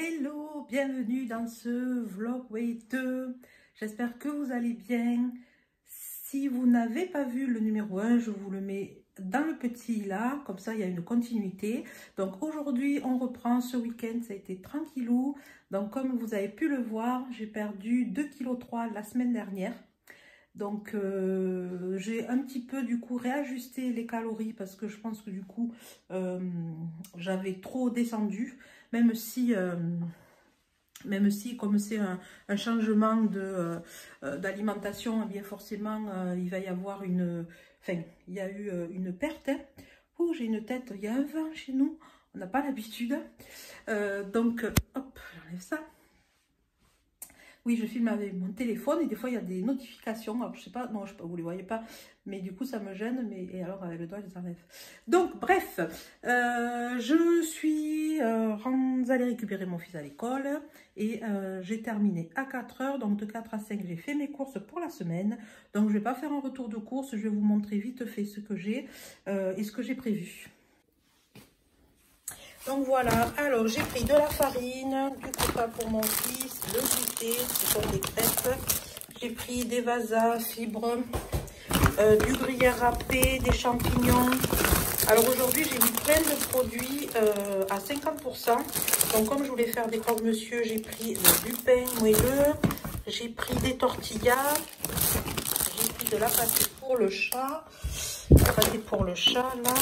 Hello, bienvenue dans ce Vlogway 2. J'espère que vous allez bien. Si vous n'avez pas vu le numéro 1, je vous le mets dans le petit là, comme ça il y a une continuité. Donc aujourd'hui on reprend ce week-end, ça a été tranquillou. Donc comme vous avez pu le voir, j'ai perdu 2,3 kg la semaine dernière. Donc j'ai un petit peu du coup réajusté les calories parce que je pense que du coup j'avais trop descendu, même si comme c'est un changement d'alimentation, bien forcément il va y avoir il y a eu une perte. Hein. Ouh, j'ai une tête, il y a un vent chez nous, on n'a pas l'habitude. Donc hop, j'enlève ça. Oui, je filme avec mon téléphone et des fois il y a des notifications. Alors je sais pas, non, vous les voyez pas, mais du coup ça me gêne. Et alors avec le doigt, je les enlève. Donc bref, je suis allée récupérer mon fils à l'école et j'ai terminé à 4 h. Donc de 4 à 5, j'ai fait mes courses pour la semaine. Donc je vais pas faire un retour de course, je vais vous montrer vite fait ce que j'ai et ce que j'ai prévu. Donc voilà, alors j'ai pris de la farine, du coca pour mon fils, le goûter, ce sont des crêpes. J'ai pris des vasas, fibres, du gruyère râpé, des champignons. Alors aujourd'hui j'ai mis plein de produits à 50%. Donc comme je voulais faire des croque-monsieur, j'ai pris du pain moelleux, j'ai pris des tortillas, j'ai pris de la pâté pour le chat, la pâté pour le chat là.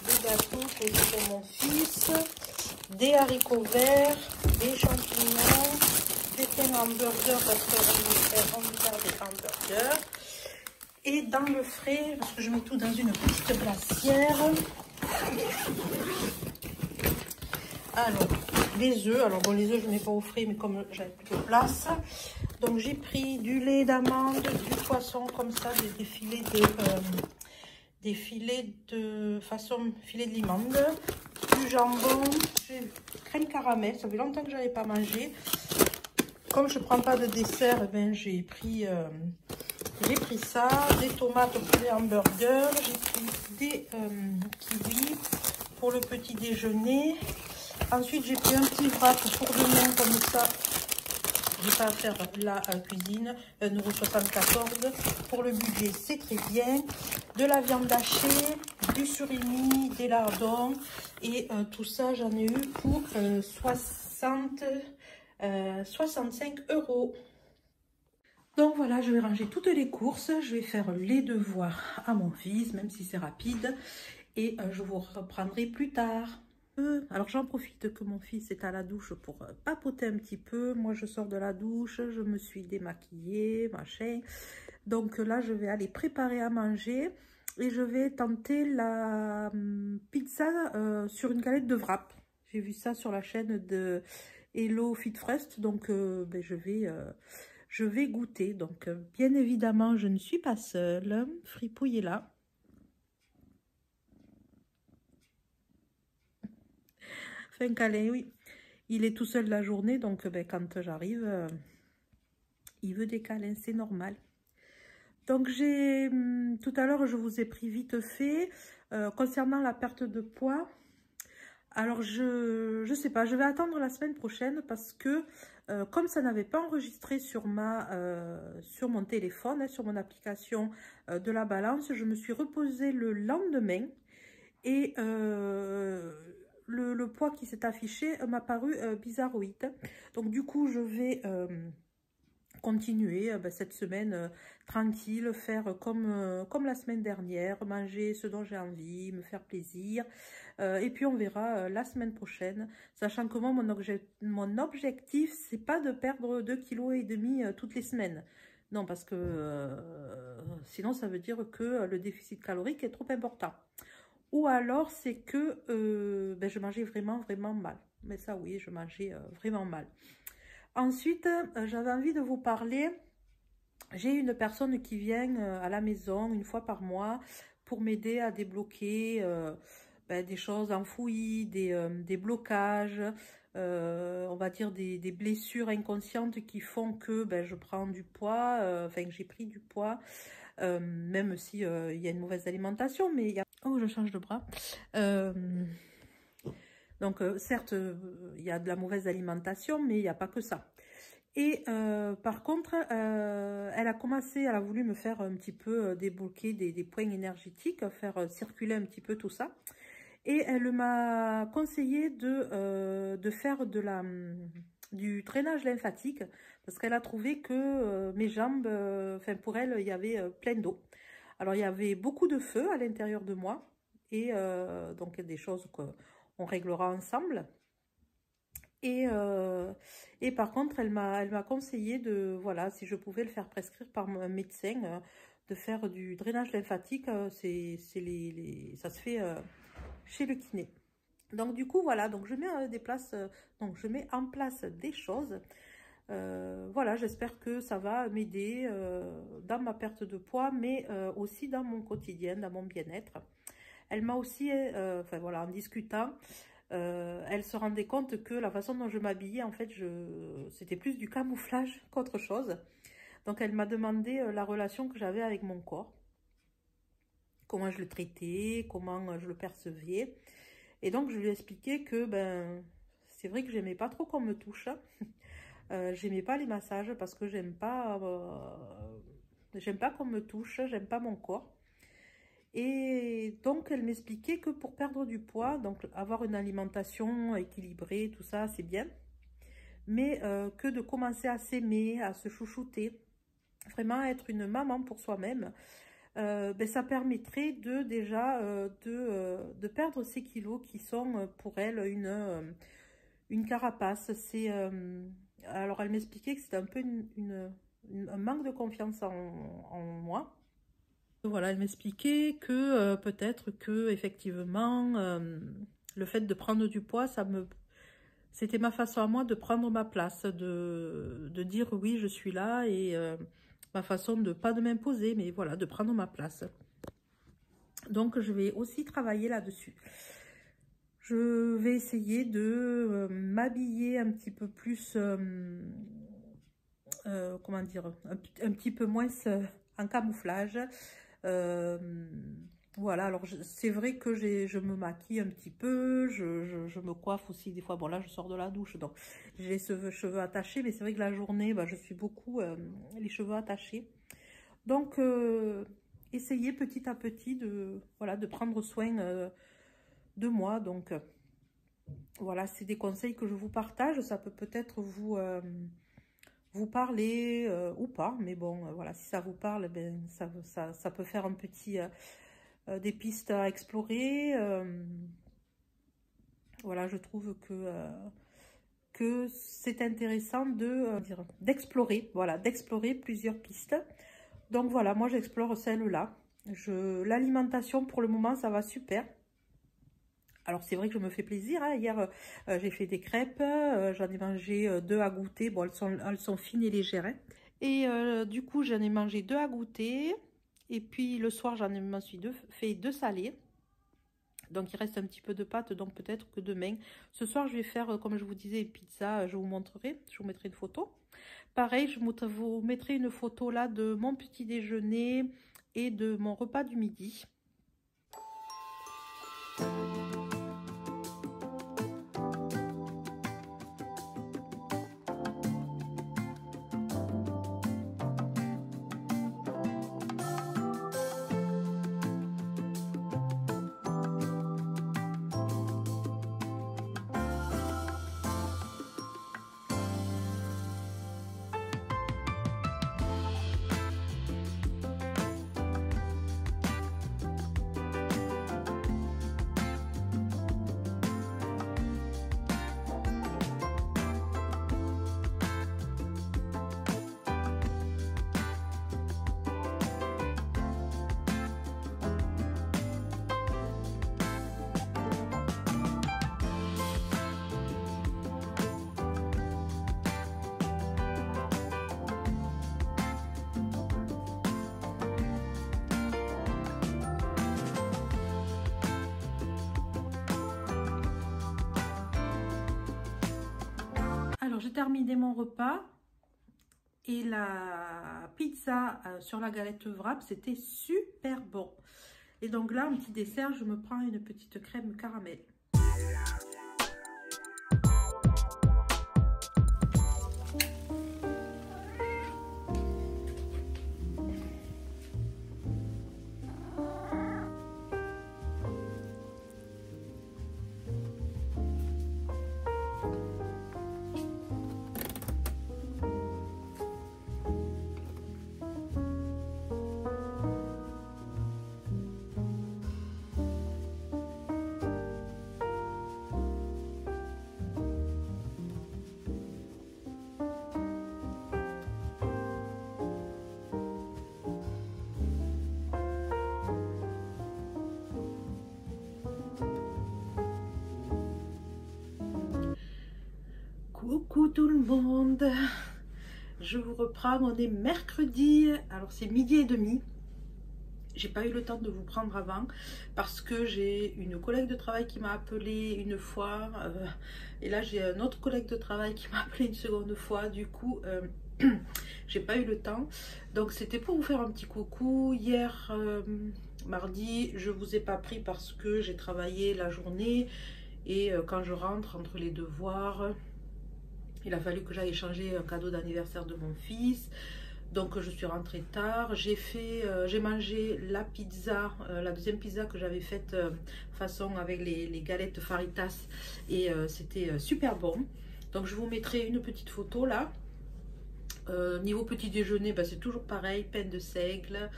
Des gâteaux que j'ai pour mon fils, des haricots verts, des champignons, des pains hamburgers parce qu'on veut faire des hamburgers. Et dans le frais, parce que je mets tout dans une petite glacière. Alors, les œufs. Alors bon, les œufs, je ne mets pas au frais, mais comme j'avais plus de place. Donc j'ai pris du lait d'amande, du poisson comme ça, des filets de façon filet de limande, du jambon, crème caramel, ça fait longtemps que je n'avais pas mangé. Comme je ne prends pas de dessert, eh ben, j'ai pris ça, des tomates pour les hamburgers, j'ai pris des kiwis pour le petit déjeuner. Ensuite j'ai pris un petit wrap pour demain comme ça. J'ai pas à faire la cuisine, 1,74 € pour le budget, c'est très bien. De la viande hachée, du surimi, des lardons et tout ça j'en ai eu pour 65 €. Donc voilà, je vais ranger toutes les courses, je vais faire les devoirs à mon fils, même si c'est rapide, et je vous reprendrai plus tard. Alors j'en profite que mon fils est à la douche pour papoter un petit peu. Moi je sors de la douche, je me suis démaquillée, machin. Donc là je vais aller préparer à manger et je vais tenter la pizza sur une galette de wrap. J'ai vu ça sur la chaîne de Hello Fit First, donc ben, je vais goûter. Donc bien évidemment je ne suis pas seule, Fripouille est là. Fin câlin, oui. Il est tout seul la journée, donc ben, quand j'arrive, il veut des câlins, c'est normal. Donc j'ai tout à l'heure, je vous ai pris vite fait concernant la perte de poids. Alors je sais pas, je vais attendre la semaine prochaine parce que comme ça n'avait pas enregistré sur mon téléphone, hein, sur mon application de la balance, je me suis reposée le lendemain et le poids qui s'est affiché m'a paru bizarroïde. Donc du coup, je vais continuer cette semaine tranquille, faire comme la semaine dernière, manger ce dont j'ai envie, me faire plaisir. Et puis on verra la semaine prochaine, sachant que moi, mon objectif, c'est pas de perdre 2,5 kg toutes les semaines. Non, parce que sinon, ça veut dire que le déficit calorique est trop important. Ou alors, c'est que ben, je mangeais vraiment mal. Mais ça, oui, je mangeais vraiment mal. Ensuite, j'avais envie de vous parler. J'ai une personne qui vient à la maison une fois par mois pour m'aider à débloquer ben, des choses enfouies, des blocages, on va dire des blessures inconscientes qui font que ben, je prends du poids, enfin que j'ai pris du poids. Même si il y a une mauvaise alimentation, mais il y a... Oh, je change de bras. Donc, certes, il y a de la mauvaise alimentation, mais il n'y a pas que ça. Et par contre, elle a commencé, elle a voulu me faire un petit peu débloquer des points énergétiques, faire circuler un petit peu tout ça. Et elle m'a conseillé de faire du drainage lymphatique parce qu'elle a trouvé que mes jambes, enfin pour elle, il y avait plein d'eau. Alors il y avait beaucoup de feu à l'intérieur de moi et donc des choses qu'on réglera ensemble. Et par contre, elle m'a conseillé de, voilà, si je pouvais le faire prescrire par un médecin, de faire du drainage lymphatique, ça se fait chez le kiné. Donc du coup, voilà, donc je mets donc je mets en place des choses. Voilà, j'espère que ça va m'aider dans ma perte de poids, mais aussi dans mon quotidien, dans mon bien-être. Elle m'a aussi, enfin voilà, en discutant, elle se rendait compte que la façon dont je m'habillais, en fait, c'était plus du camouflage qu'autre chose. Donc, elle m'a demandé la relation que j'avais avec mon corps, comment je le traitais, comment je le percevais. Et donc, je lui ai expliqué que ben, c'est vrai que j'aimais pas trop qu'on me touche. J'aimais pas les massages parce que j'aime pas qu'on me touche, j'aime pas mon corps. Et donc, elle m'expliquait que pour perdre du poids, donc avoir une alimentation équilibrée, tout ça, c'est bien. Mais que de commencer à s'aimer, à se chouchouter, vraiment être une maman pour soi-même, ben, ça permettrait de perdre ces kilos qui sont pour elle une carapace. Alors, elle m'expliquait que c'était un peu un manque de confiance en moi. Voilà, elle m'expliquait que peut-être que effectivement le fait de prendre du poids, c'était ma façon à moi de prendre ma place, de dire oui, je suis là et ma façon de pas de m'imposer, mais voilà, de prendre ma place. Donc je vais aussi travailler là-dessus. Je vais essayer de m'habiller un petit peu plus, comment dire, un petit peu moins en camouflage. Voilà, alors c'est vrai que je me maquille un petit peu, je me coiffe aussi des fois. Bon là je sors de la douche, donc j'ai les cheveux attachés, mais c'est vrai que la journée, bah, je suis beaucoup les cheveux attachés. Donc essayez petit à petit voilà, de prendre soin de moi. Donc voilà, c'est des conseils que je vous partage, ça peut peut-être vous parler ou pas, mais bon, voilà, si ça vous parle, ben, ça peut faire un petit, des pistes à explorer. Voilà, je trouve que c'est intéressant d'explorer, voilà, d'explorer plusieurs pistes. Donc voilà, moi j'explore celle-là. L'alimentation pour le moment, ça va super. Alors, c'est vrai que je me fais plaisir. Hein. Hier, j'ai fait des crêpes. J'en ai mangé 2 à goûter. Bon, elles sont fines et légères. Hein. Et du coup, j'en ai mangé 2 à goûter. Et puis, le soir, m'en suis fait 2 salés. Donc, il reste un petit peu de pâte. Donc, peut-être que demain. Ce soir, je vais faire, comme je vous disais, une pizza. Je vous montrerai. Je vous mettrai une photo. Pareil, je vous mettrai une photo là de mon petit déjeuner et de mon repas du midi. Alors, j'ai terminé mon repas et la pizza sur la galette wrap, c'était super bon. Et donc là, en petit dessert, je me prends une petite crème caramel. Coucou tout le monde, je vous reprends, on est mercredi, alors c'est midi et demi. J'ai pas eu le temps de vous prendre avant parce que j'ai une collègue de travail qui m'a appelé une fois et là j'ai un autre collègue de travail qui m'a appelé une seconde fois. Du coup j'ai pas eu le temps, donc c'était pour vous faire un petit coucou. Hier mardi, je vous ai pas pris parce que j'ai travaillé la journée et quand je rentre entre les devoirs, il a fallu que j'aille changer un cadeau d'anniversaire de mon fils. Donc je suis rentrée tard, j'ai mangé la pizza, la deuxième pizza que j'avais faite façon avec les galettes Faritas et c'était super bon. Donc je vous mettrai une petite photo là. Niveau petit déjeuner, bah, c'est toujours pareil, pain de seigle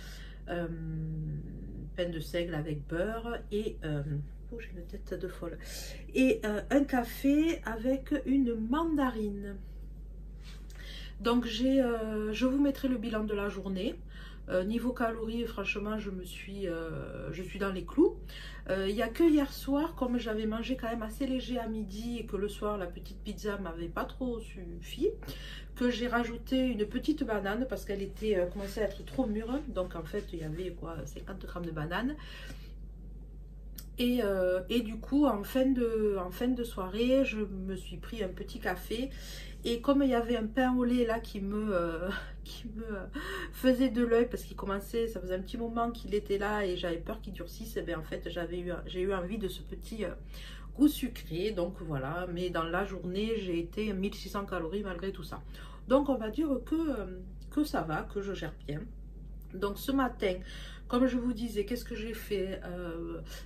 avec beurre et oh, j'ai une tête de folle, et un café avec une mandarine. Donc je vous mettrai le bilan de la journée. Niveau calories, franchement, je suis dans les clous. Il n'y a que hier soir, comme j'avais mangé quand même assez léger à midi et que le soir la petite pizza m'avait pas trop suffi, que j'ai rajouté une petite banane parce qu'elle était commençait à être trop mûre. Donc en fait il y avait quoi, 50 grammes de banane. Et du coup en fin de soirée, je me suis pris un petit café. Et comme il y avait un pain au lait là qui me faisait de l'œil parce qu'il commençait, ça faisait un petit moment qu'il était là et j'avais peur qu'il durcisse, et bien en fait j'ai eu envie de ce petit goût sucré. Donc voilà, mais dans la journée j'ai été 1600 calories malgré tout ça. Donc on va dire que ça va, que je gère bien. Donc ce matin, comme je vous disais, qu'est-ce que j'ai fait?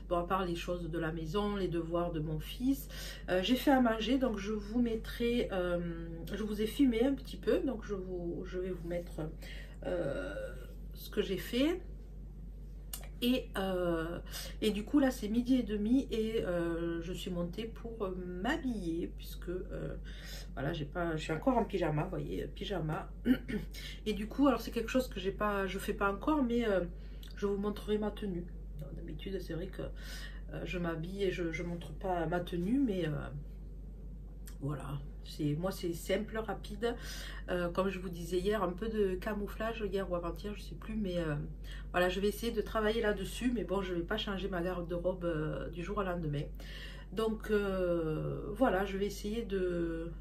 Bon, à part les choses de la maison, les devoirs de mon fils, j'ai fait à manger. Donc je vous mettrai, je vous ai filmé un petit peu, donc je vais vous mettre ce que j'ai fait. Et du coup là c'est midi et demi et je suis montée pour m'habiller puisque voilà, je suis encore en pyjama, vous voyez, pyjama. Et du coup alors c'est quelque chose que je fais pas encore, mais je vous montrerai ma tenue. D'habitude c'est vrai que je m'habille et je montre pas ma tenue, mais voilà, moi c'est simple, rapide. Comme je vous disais hier, un peu de camouflage, hier ou avant-hier, je sais plus, mais voilà, je vais essayer de travailler là-dessus, mais bon, je vais pas changer ma garde-robe du jour au lendemain. Donc voilà, je vais essayer de,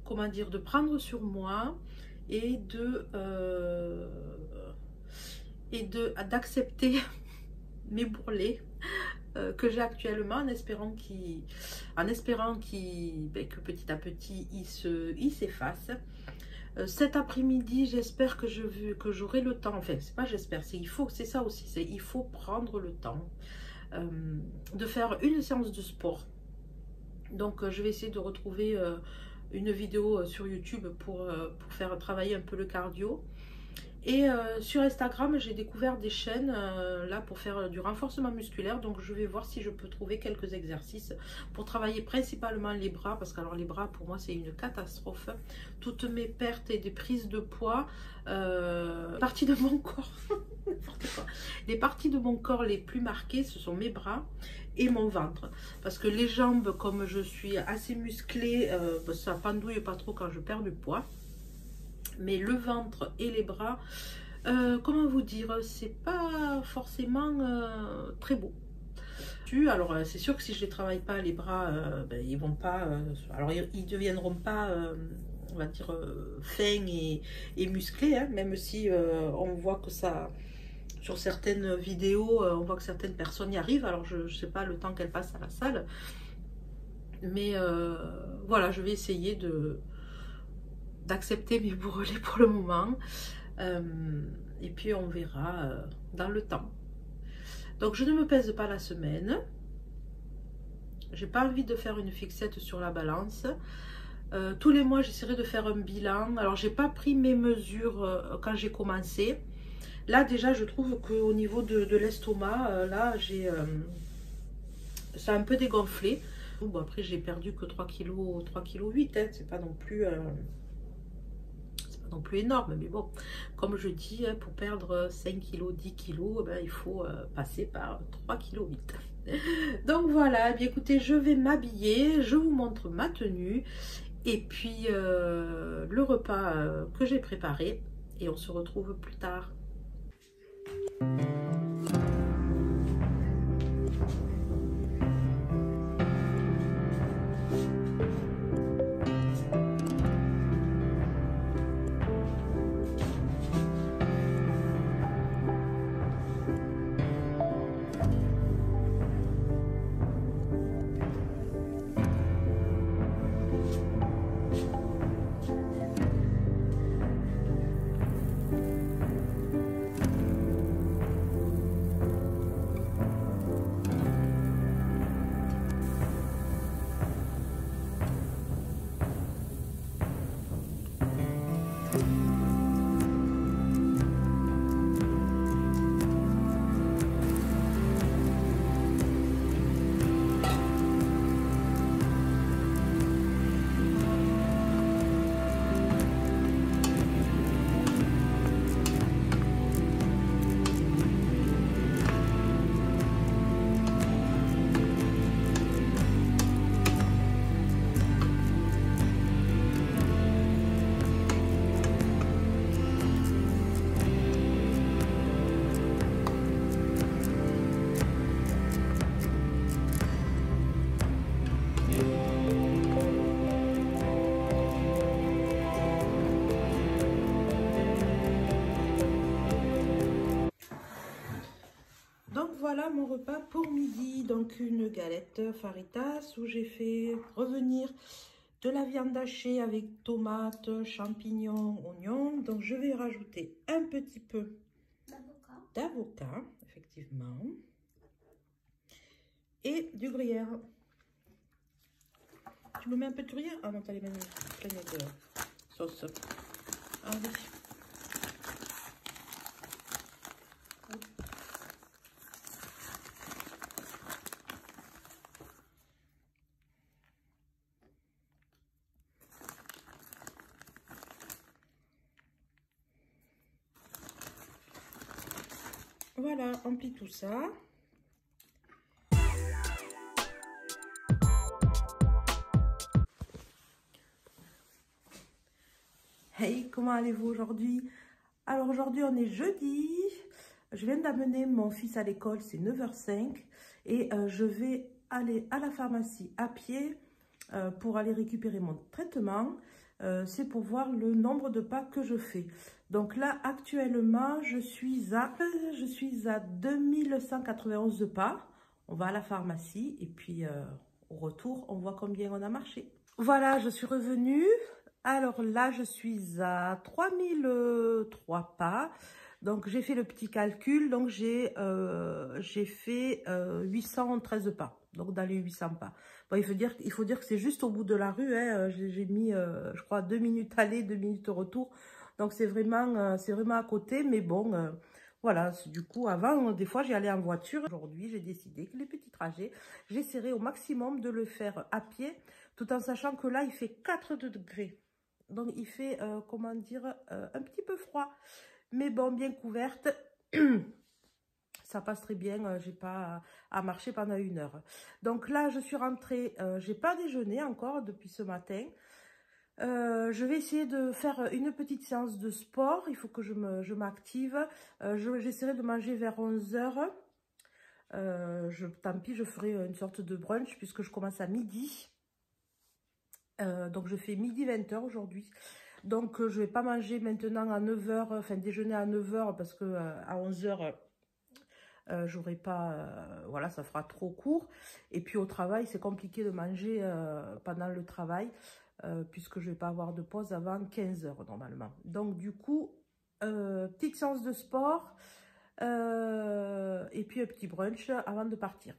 comment dire, de prendre sur moi et d'accepter mes bourrelets que j'ai actuellement, en espérant que petit à petit ils s'effacent. Cet après-midi, j'espère que j'aurai le temps. Enfin, c'est pas j'espère, c'est ça aussi, il faut prendre le temps de faire une séance de sport. Donc je vais essayer de retrouver une vidéo sur YouTube pour faire travailler un peu le cardio. Et sur Instagram, j'ai découvert des chaînes là pour faire du renforcement musculaire. Donc je vais voir si je peux trouver quelques exercices pour travailler principalement les bras. Parce que alors les bras, pour moi, c'est une catastrophe. Toutes mes pertes et des prises de poids, parties de mon corps, les parties de mon corps les plus marquées, ce sont mes bras et mon ventre. Parce que les jambes, comme je suis assez musclée, ça pendouille pas trop quand je perds du poids. Mais le ventre et les bras, comment vous dire, c'est pas forcément très beau. Alors c'est sûr que si je les travaille pas les bras, ben, ils vont pas, alors ils deviendront pas, on va dire, fins et musclés, hein, même si on voit que ça, sur certaines vidéos, on voit que certaines personnes y arrivent. Alors je sais pas le temps qu'elles passent à la salle, mais voilà, je vais essayer d'accepter mes bourrelets pour le moment, et puis on verra dans le temps. Donc je ne me pèse pas la semaine, j'ai pas envie de faire une fixette sur la balance. Tous les mois j'essaierai de faire un bilan. Alors j'ai pas pris mes mesures quand j'ai commencé. Là déjà je trouve que au niveau de l'estomac, là ça a un peu dégonflé. Bon, après j'ai perdu que 3,8 kg, hein, c'est pas non plus non plus énorme, mais bon, comme je dis, pour perdre 5 kg, 10 kg, ben, il faut passer par 3,8 kg. Donc voilà, bien écoutez, je vais m'habiller, je vous montre ma tenue et puis le repas que j'ai préparé. Et on se retrouve plus tard. Donc voilà mon repas pour midi, donc une galette faritas où j'ai fait revenir de la viande hachée avec tomates, champignons, oignons. Donc je vais rajouter un petit peu d'avocat, effectivement, et du gruyère. Tu me mets un peu de gruyère? Ah non, t'as les mêmes pleines de sauce. Allez. Voilà, remplis tout ça. Hey, comment allez-vous aujourd'hui? Alors aujourd'hui, on est jeudi. Je viens d'amener mon fils à l'école, c'est 9h05. Et je vais aller à la pharmacie à pied pour aller récupérer mon traitement. C'est pour voir le nombre de pas que je fais. Donc là, actuellement, je suis à 2191 pas. On va à la pharmacie et puis au retour, on voit combien on a marché. Voilà, je suis revenue. Alors là, je suis à 3003 pas. Donc, j'ai fait le petit calcul. Donc, j'ai fait 813 pas. Donc, dans les 800 pas. Bon, il faut dire que c'est juste au bout de la rue. Hein. J'ai mis, je crois, 2 minutes aller, 2 minutes retour. Donc, c'est vraiment à côté. Mais bon, voilà. Du coup, avant, des fois, j'y allais en voiture. Aujourd'hui, j'ai décidé que les petits trajets, j'essaierai au maximum de le faire à pied. Tout en sachant que là, il fait 4 degrés. Donc, il fait, comment dire, un petit peu froid. Mais bon, bien couverte. Ça passe très bien. J'ai pas à marcher pendant 1 heure. Donc là, je suis rentrée. J'ai pas déjeuné encore depuis ce matin. Je vais essayer de faire une petite séance de sport. Il faut que je m'active. J'essaierai de manger vers 11 heures. Tant pis, je ferai une sorte de brunch puisque je commence à midi. Donc je fais midi 20h aujourd'hui. Donc je vais pas manger maintenant à 9h, enfin déjeuner à 9h parce que à 11h j'aurai pas, voilà, ça fera trop court. Et puis au travail, c'est compliqué de manger pendant le travail puisque je vais pas avoir de pause avant 15h normalement. Donc du coup, petite séance de sport et puis un petit brunch avant de partir.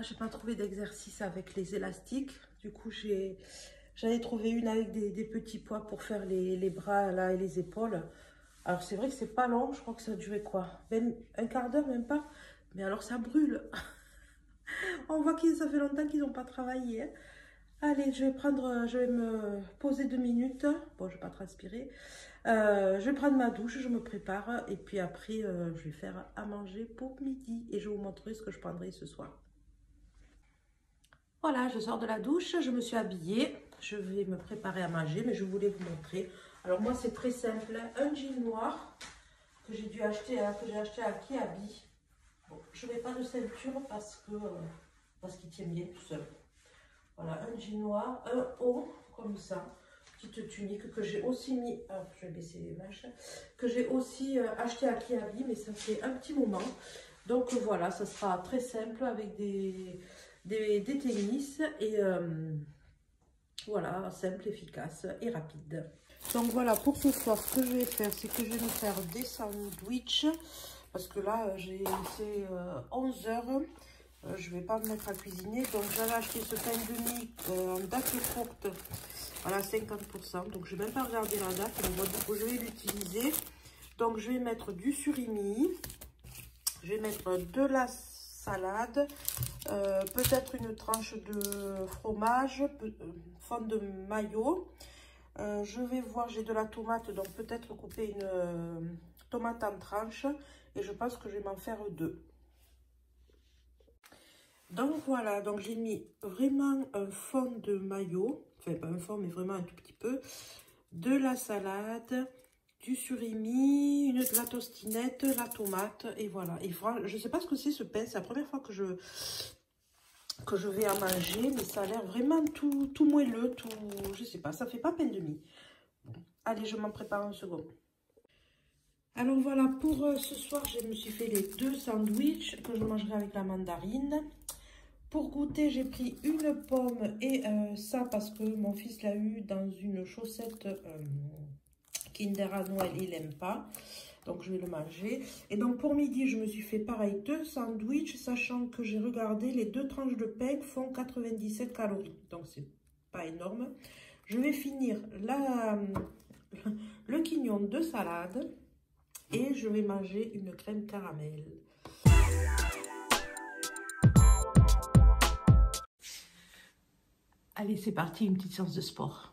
j'ai pas trouvé d'exercice avec les élastiques. Du coup, j'en ai trouvé une avec des petits poids pour faire les bras là et les épaules. Alors, c'est vrai que c'est pas long. Je crois que ça a duré quoi? Un quart d'heure, même pas. Mais alors, ça brûle. On voit que ça fait longtemps qu'ils n'ont pas travaillé, hein. Allez, je vais me poser 2 minutes. Bon, je vais pas transpirer. Je vais prendre ma douche, je me prépare. Et puis après, je vais faire à manger pour midi. Et je vous montrerai ce que je prendrai ce soir. Voilà, je sors de la douche, je me suis habillée. Je vais me préparer à manger, mais je voulais vous montrer. Alors moi, c'est très simple. Un jean noir que j'ai acheté à Kiabi. Bon, je ne mets pas de ceinture parce qu'il tient bien tout seul. Voilà, un jean noir, un haut, comme ça. Petite tunique que j'ai aussi mis, je vais baisser les manches, que j'ai aussi acheté à Kiabi, mais ça fait un petit moment. Donc voilà, ça sera très simple avec des tennis et voilà, simple, efficace et rapide. Donc voilà, pour ce soir, ce que je vais faire, c'est que je vais me faire des sandwichs. Parce que là, c'est 11 h. Je ne vais pas me mettre à cuisiner. Donc j'avais acheté ce pain de mie en date courte. Voilà, 50%. Donc je ne vais même pas regarder la date. Mais bon, du coup, je vais l'utiliser. Donc je vais mettre du surimi. Je vais mettre de la salade. Peut-être une tranche de fromage. Fond de mayo. Je vais voir, j'ai de la tomate. Donc peut-être couper une tomate en tranches. Et je pense que je vais m'en faire 2. Donc voilà, donc j'ai mis vraiment un fond de mayo, enfin pas un fond mais vraiment un tout petit peu, de la salade, du surimi, de la tostinette, la tomate et voilà. Et je sais pas ce que c'est ce pain, c'est la première fois que je vais en manger, mais ça a l'air vraiment tout moelleux, je sais pas, ça fait pas pain de mie. Bon, allez, je m'en prépare un second. Alors voilà, pour ce soir, je me suis fait les 2 sandwichs que je mangerai avec la mandarine. Pour goûter, j'ai pris une pomme et ça parce que mon fils l'a eu dans une chaussette Kinder à Noël, il n'aime pas. Donc je vais le manger. Et donc pour midi, je me suis fait pareil 2 sandwichs, sachant que j'ai regardé, les 2 tranches de pain font 97 calories. Donc c'est pas énorme. Je vais finir le quignon de salade et je vais manger une crème caramel. Allez, c'est parti, une petite séance de sport.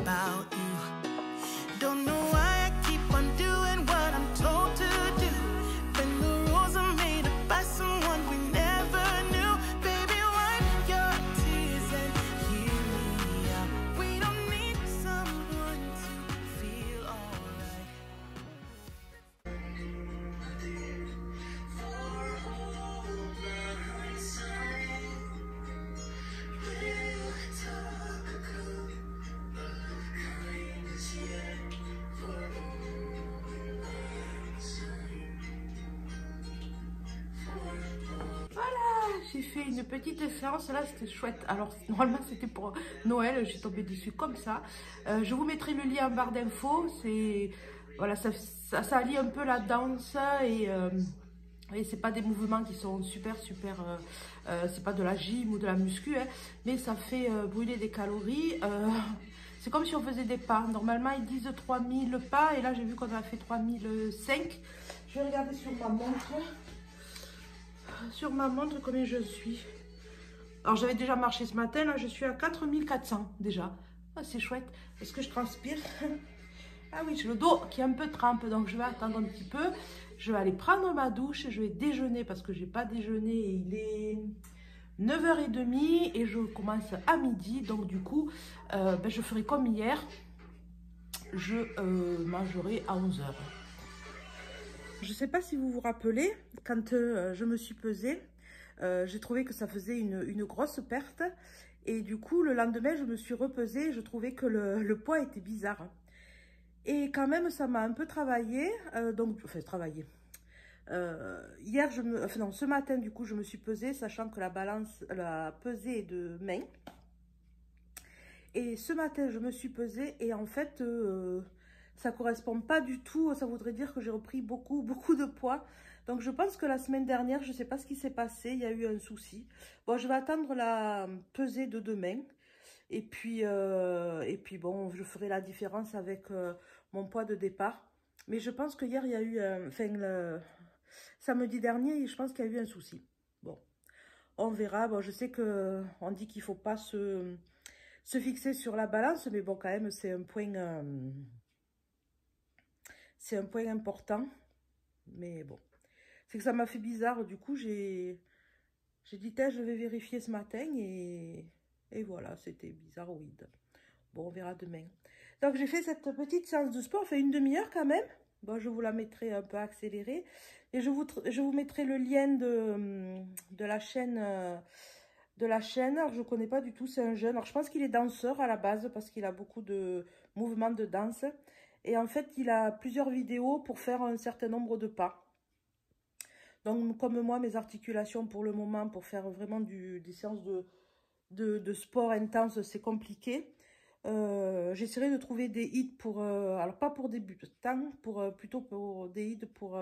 about you. Don't know why I keep on doing what I'm told to do, when the rules are made up by someone we never knew. Baby, wipe your tears and hear me out. We don't need someone to feel alright. J'ai fait une petite séance là, c'était chouette. Alors normalement c'était pour Noël, j'ai tombé dessus comme ça. Je vous mettrai le lien en barre d'infos. C'est voilà, ça allie un peu la danse et c'est pas des mouvements qui sont super c'est pas de la gym ou de la muscu, hein, mais ça fait brûler des calories. C'est comme si on faisait des pas. Normalement ils disent 3000 pas et là j'ai vu qu'on a fait 3005. Je vais regarder sur ma montre. Sur ma montre combien je suis. Alors j'avais déjà marché ce matin, là je suis à 4400 déjà. Ah, c'est chouette. Est-ce que je transpire? Ah oui, j'ai le dos qui est un peu trempe, donc je vais attendre un petit peu. Je vais aller prendre ma douche, je vais déjeuner parce que j'ai pas déjeuné et il est 9h30 et je commence à midi. Donc du coup, je ferai comme hier. Je mangerai à 11h. Je ne sais pas si vous vous rappelez, quand je me suis pesée, j'ai trouvé que ça faisait une grosse perte. Et du coup, le lendemain, je me suis repesée. Je trouvais que le poids était bizarre. Et quand même, ça m'a un peu travaillé. Hier, non, ce matin, du coup, je me suis pesée, sachant que la pesée est de main. Et ce matin, je me suis pesée et en fait... ça correspond pas du tout, ça voudrait dire que j'ai repris beaucoup de poids. Donc je pense que la semaine dernière, je sais pas ce qui s'est passé, il y a eu un souci. Bon, je vais attendre la pesée de demain. Et puis bon, je ferai la différence avec mon poids de départ. Mais je pense que hier, il y a eu, le samedi dernier, je pense qu'il y a eu un souci. Bon, on verra. Bon, je sais que on dit qu'il faut pas se fixer sur la balance, mais bon, quand même, c'est un point... c'est un point important, mais bon. C'est que ça m'a fait bizarre, du coup, j'ai dit, je vais vérifier ce matin, et voilà, c'était bizarroïde. Bon, on verra demain. Donc, j'ai fait cette petite séance de sport, fait une demi-heure quand même. Bon, je vous la mettrai un peu accélérée. Et je vous mettrai le lien de la chaîne... Alors, je ne connais pas du tout, c'est un jeune. Alors, je pense qu'il est danseur à la base, parce qu'il a beaucoup de mouvements de danse. Et en fait, il a plusieurs vidéos pour faire un certain nombre de pas. Donc, comme moi, mes articulations pour le moment, pour faire vraiment des séances de sport intense, c'est compliqué. J'essaierai de trouver des hits pour... alors, pas pour débutants, plutôt pour des hits pour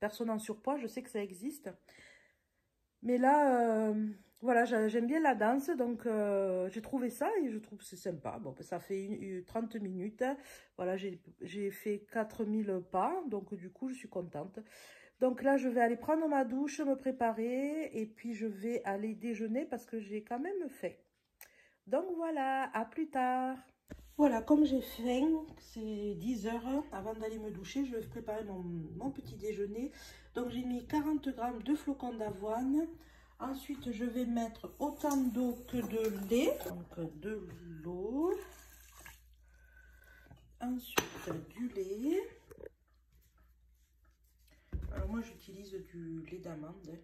personnes en surpoids. Je sais que ça existe. Mais là, voilà, j'aime bien la danse, donc j'ai trouvé ça et je trouve que c'est sympa. Bon, ça fait 30 minutes. Voilà, j'ai fait 4000 pas, donc du coup, je suis contente. Donc là, je vais aller prendre ma douche, me préparer et puis je vais aller déjeuner parce que j'ai quand même faim. Donc voilà, à plus tard. Voilà, comme j'ai faim, c'est 10 h. Avant d'aller me doucher, je vais préparer mon petit déjeuner. Donc j'ai mis 40 g de flocons d'avoine. Ensuite, je vais mettre autant d'eau que de lait. Donc de l'eau. Ensuite, du lait. Alors moi, j'utilise du lait d'amande.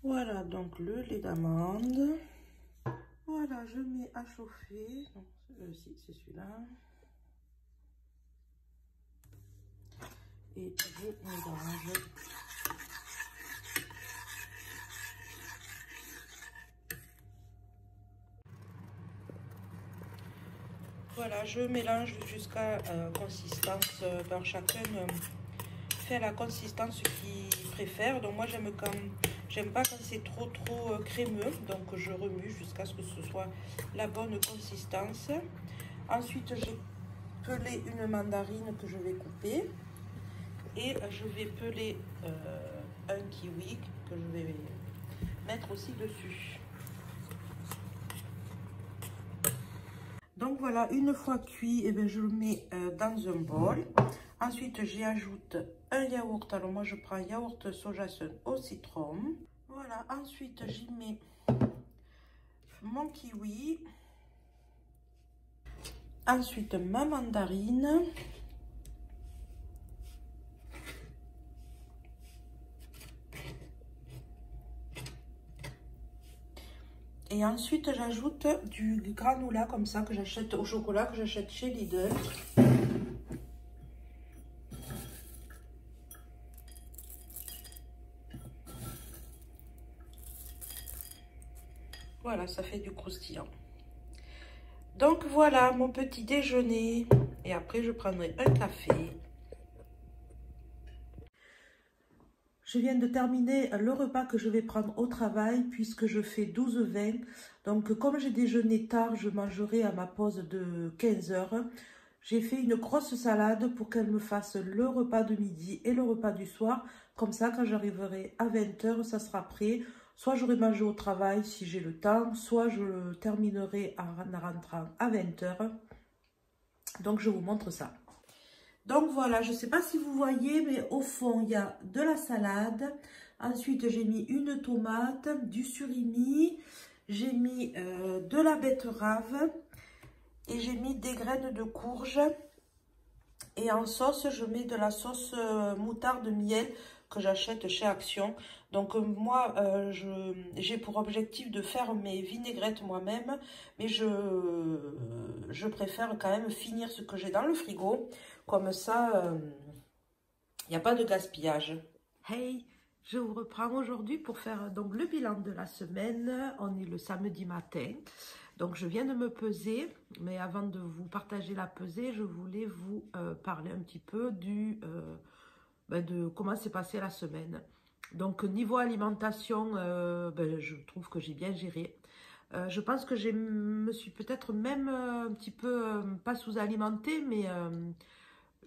Voilà, donc le lait d'amande. Voilà, je mets à chauffer. Si, c'est celui-là. Et je mélange. Voilà, je mélange jusqu'à consistance. Chacun fait la consistance qu'il préfère. Donc moi, j'aime pas quand c'est trop crémeux. Donc je remue jusqu'à ce que ce soit la bonne consistance. Ensuite, j'ai pelé une mandarine que je vais couper. Et je vais peler un kiwi que je vais mettre aussi dessus. Donc voilà, une fois cuit, eh bien, je le mets dans un bol. Ensuite, j'y ajoute un yaourt. Alors moi, je prends yaourt soja sun au citron. Voilà, ensuite, j'y mets mon kiwi. Ensuite, ma mandarine. Et ensuite, j'ajoute du granola comme ça que j'achète au chocolat, que j'achète chez Lidl. Voilà, ça fait du croustillant. Donc voilà mon petit déjeuner. Et après, je prendrai un café. Je viens de terminer le repas que je vais prendre au travail puisque je fais 12h20. Donc comme j'ai déjeuné tard, je mangerai à ma pause de 15 h. J'ai fait une grosse salade pour qu'elle me fasse le repas de midi et le repas du soir. Comme ça, quand j'arriverai à 20 h, ça sera prêt. Soit j'aurai mangé au travail si j'ai le temps, soit je le terminerai en rentrant à 20 h. Donc je vous montre ça. Donc voilà, je ne sais pas si vous voyez, mais au fond, il y a de la salade. Ensuite, j'ai mis une tomate, du surimi, j'ai mis de la betterave et j'ai mis des graines de courge. Et en sauce, je mets de la sauce moutarde miel que j'achète chez Action. Donc moi, j'ai pour objectif de faire mes vinaigrettes moi-même, mais je préfère quand même finir ce que j'ai dans le frigo. Comme ça, il n'y a pas de gaspillage. Hey, je vous reprends aujourd'hui pour faire donc le bilan de la semaine. On est le samedi matin. Donc je viens de me peser, mais avant de vous partager la pesée, je voulais vous parler un petit peu de comment s'est passée la semaine. Donc niveau alimentation, je trouve que j'ai bien géré. Je pense que je me suis peut-être même un petit peu, pas sous-alimentée, mais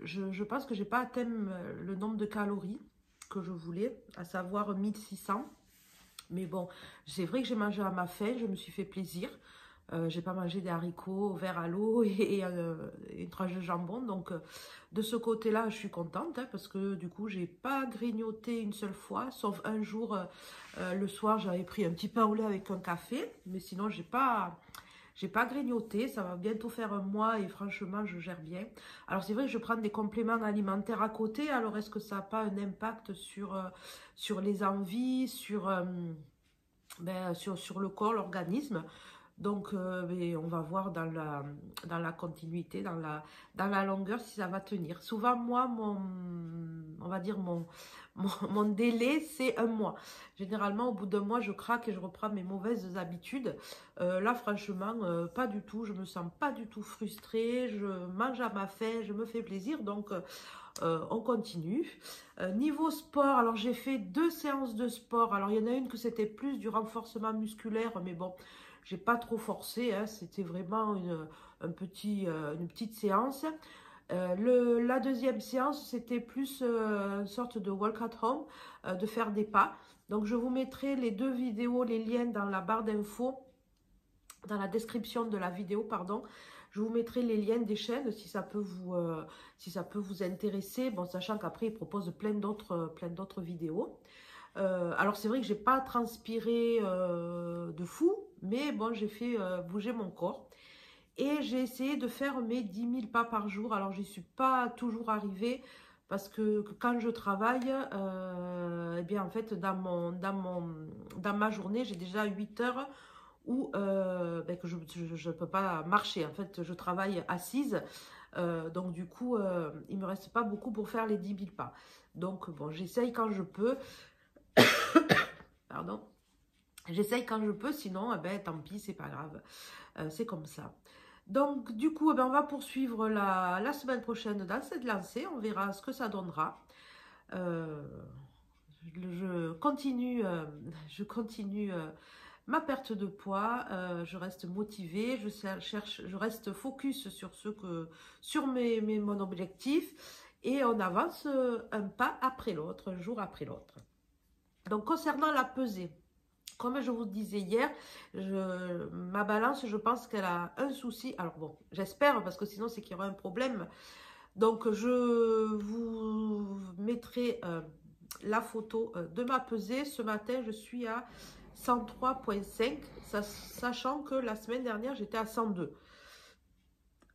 je pense que j'ai pas atteint le nombre de calories que je voulais, à savoir 1600. Mais bon, c'est vrai que j'ai mangé à ma faim, je me suis fait plaisir. J'ai pas mangé des haricots verts à l'eau et une tranche de jambon. Donc, de ce côté-là, je suis contente hein, parce que du coup, j'ai pas grignoté une seule fois. Sauf un jour, le soir, j'avais pris un petit pain au lait avec un café. Mais sinon, j'ai pas grignoté. Ça va bientôt faire un mois et franchement, je gère bien. Alors, c'est vrai que je prends des compléments alimentaires à côté. Alors, est-ce que ça n'a pas un impact sur les envies, sur le corps, l'organisme? Donc, on va voir dans la continuité, dans la longueur, si ça va tenir. Souvent, moi, on va dire mon délai, c'est un mois. Généralement, au bout d'un mois, je craque et je reprends mes mauvaises habitudes. Là, franchement, pas du tout. Je me sens pas du tout frustrée. Je mange à ma faim, je me fais plaisir. Donc, on continue. Niveau sport, alors j'ai fait 2 séances de sport. Alors, il y en a une que c'était plus du renforcement musculaire, mais bon... J'ai pas trop forcé, hein, c'était vraiment une petite séance. La deuxième séance, c'était plus une sorte de walk at home, de faire des pas. Donc, je vous mettrai les 2 vidéos, les liens dans la barre d'infos, dans la description de la vidéo, pardon. Je vous mettrai les liens des chaînes si ça peut vous intéresser. Bon, sachant qu'après, ils proposent plein d'autres vidéos. Alors, c'est vrai que j'ai pas transpiré de fou, mais bon, j'ai fait bouger mon corps. Et j'ai essayé de faire mes 10 000 pas par jour. Alors, je n'y suis pas toujours arrivée parce que quand je travaille, eh bien, en fait, dans ma journée, j'ai déjà 8 heures où que je ne peux pas marcher. En fait, je travaille assise. Donc, du coup, il ne me reste pas beaucoup pour faire les 10 000 pas. Donc, bon, j'essaye quand je peux. Pardon. J'essaye quand je peux, sinon, tant pis, c'est pas grave. C'est comme ça. Donc, du coup, on va poursuivre la semaine prochaine dans cette lancée. On verra ce que ça donnera. Je continue ma perte de poids. Je reste motivée. Je reste focus sur mon objectif. Et on avance un pas après l'autre, un jour après l'autre. Donc, concernant la pesée, Comme je vous disais hier, ma balance, je pense qu'elle a un souci. Alors bon, j'espère, parce que sinon c'est qu'il y aura un problème. Donc je vous mettrai la photo de ma pesée. Ce matin, je suis à 103,5, sachant que la semaine dernière, j'étais à 102.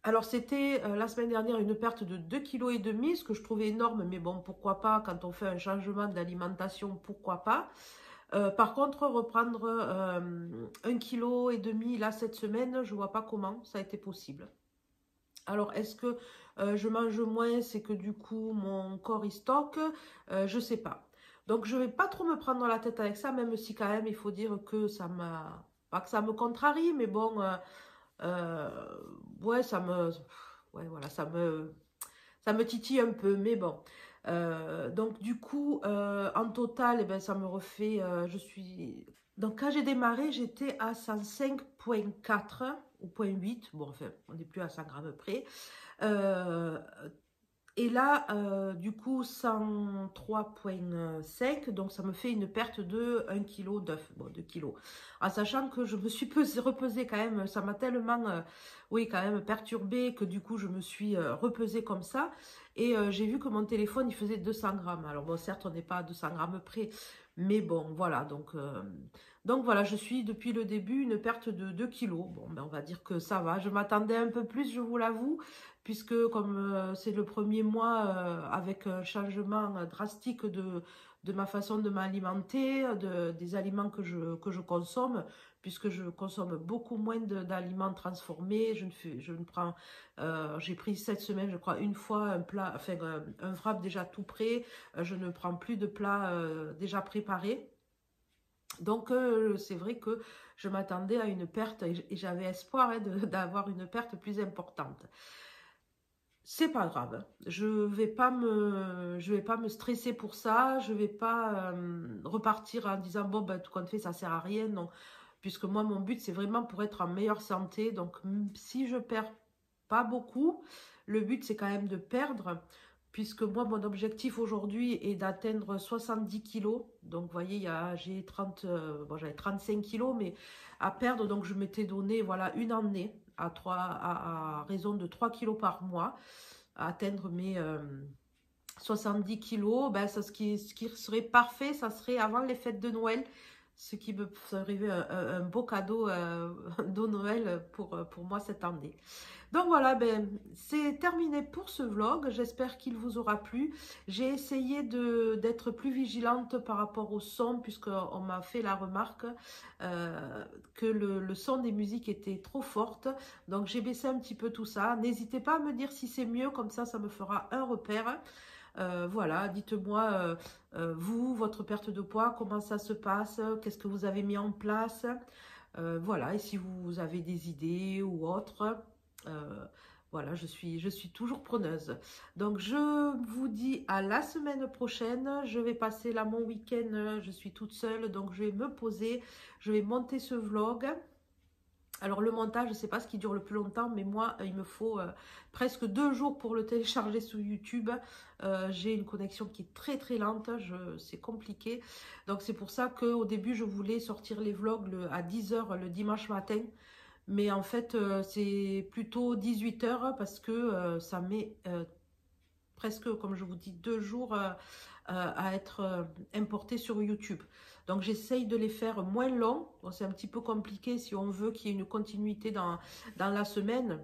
Alors, c'était la semaine dernière une perte de 2,5 kg, ce que je trouvais énorme, mais bon, pourquoi pas, quand on fait un changement d'alimentation, pourquoi pas. Par contre, reprendre 1,5 kg là cette semaine, je ne vois pas comment ça a été possible. Alors, est-ce que je mange moins, c'est que du coup, mon corps il stocke? Je ne sais pas. Donc, je ne vais pas trop me prendre la tête avec ça, même si quand même, il faut dire que ça m'a... Pas que ça me contrarie, mais bon... ouais, ouais, voilà, ça me titille un peu, mais bon. Donc, du coup, en total, eh ben, ça me refait, donc, quand j'ai démarré, j'étais à 105,4 ou 0,8. Bon, enfin, on n'est plus à 100 grammes près. Et là, du coup, 103,5, donc ça me fait une perte de 1 kg d'œuf, bon, 2 kilos. En sachant que je me suis repesée quand même, ça m'a tellement, oui, quand même perturbée que du coup, je me suis repesée comme ça. Et j'ai vu que mon téléphone, il faisait 200 grammes. Alors bon, certes, on n'est pas à 200 grammes près, mais bon, voilà. Donc voilà, je suis depuis le début une perte de 2 kilos. Bon, ben, on va dire que ça va. Je m'attendais un peu plus, je vous l'avoue, puisque comme c'est le premier mois avec un changement drastique de ma façon de m'alimenter, des aliments que je consomme, puisque je consomme beaucoup moins d'aliments transformés. J'ai pris cette semaine, je crois, une fois un plat, enfin un wrap déjà tout prêt. Je ne prends plus de plats déjà préparés. Donc, c'est vrai que je m'attendais à une perte et j'avais espoir d'avoir une perte plus importante. C'est pas grave, je vais pas me stresser pour ça, je vais pas repartir en disant bon ben tout compte fait ça sert à rien, non, puisque moi mon but c'est vraiment pour être en meilleure santé. Donc si je perds pas beaucoup, le but c'est quand même de perdre, puisque moi mon objectif aujourd'hui est d'atteindre 70 kilos. Donc vous voyez, j'ai j'avais 35 kilos mais à perdre, donc je m'étais donné voilà une année à raison de 3 kilos par mois, à atteindre mes 70 kilos. Ben, ce qui serait parfait, ça serait avant les fêtes de Noël, ce qui me ferait un beau cadeau de Noël pour moi cette année. Donc voilà, ben, c'est terminé pour ce vlog. J'espère qu'il vous aura plu. J'ai essayé d'être plus vigilante par rapport au son, puisqu'on m'a fait la remarque que le son des musiques était trop forte. Donc j'ai baissé un petit peu tout ça. N'hésitez pas à me dire si c'est mieux, comme ça me fera un repère. Voilà, dites-moi, vous, votre perte de poids, comment ça se passe, qu'est-ce que vous avez mis en place, voilà, et si vous avez des idées ou autres, voilà, je suis toujours preneuse. Donc, je vous dis à la semaine prochaine. Je vais passer là mon week-end, je suis toute seule, donc je vais me poser, je vais monter ce vlog. Alors le montage, je ne sais pas ce qui dure le plus longtemps, mais moi, il me faut presque 2 jours pour le télécharger sur YouTube. J'ai une connexion qui est très très lente, c'est compliqué. Donc c'est pour ça qu'au début, je voulais sortir les vlogs à 10 h le dimanche matin. Mais en fait, c'est plutôt 18 h parce que ça met presque, comme je vous dis, 2 jours à être importé sur YouTube. Donc j'essaye de les faire moins longs. Bon, c'est un petit peu compliqué si on veut qu'il y ait une continuité dans la semaine.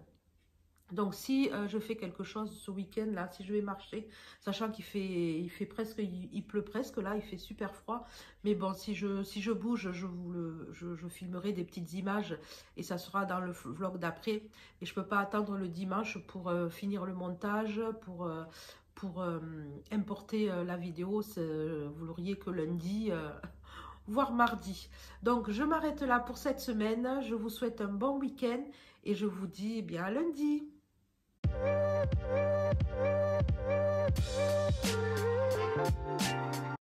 Donc si je fais quelque chose ce week-end là, si je vais marcher, sachant qu'il fait presque, il pleut presque là, il fait super froid. Mais bon, si je bouge, je filmerai des petites images et ça sera dans le vlog d'après. Et je peux pas attendre le dimanche pour finir le montage, pour importer la vidéo. Vous l'auriez que lundi, voire mardi. Donc je m'arrête là pour cette semaine. Je vous souhaite un bon week-end et je vous dis eh bien à lundi.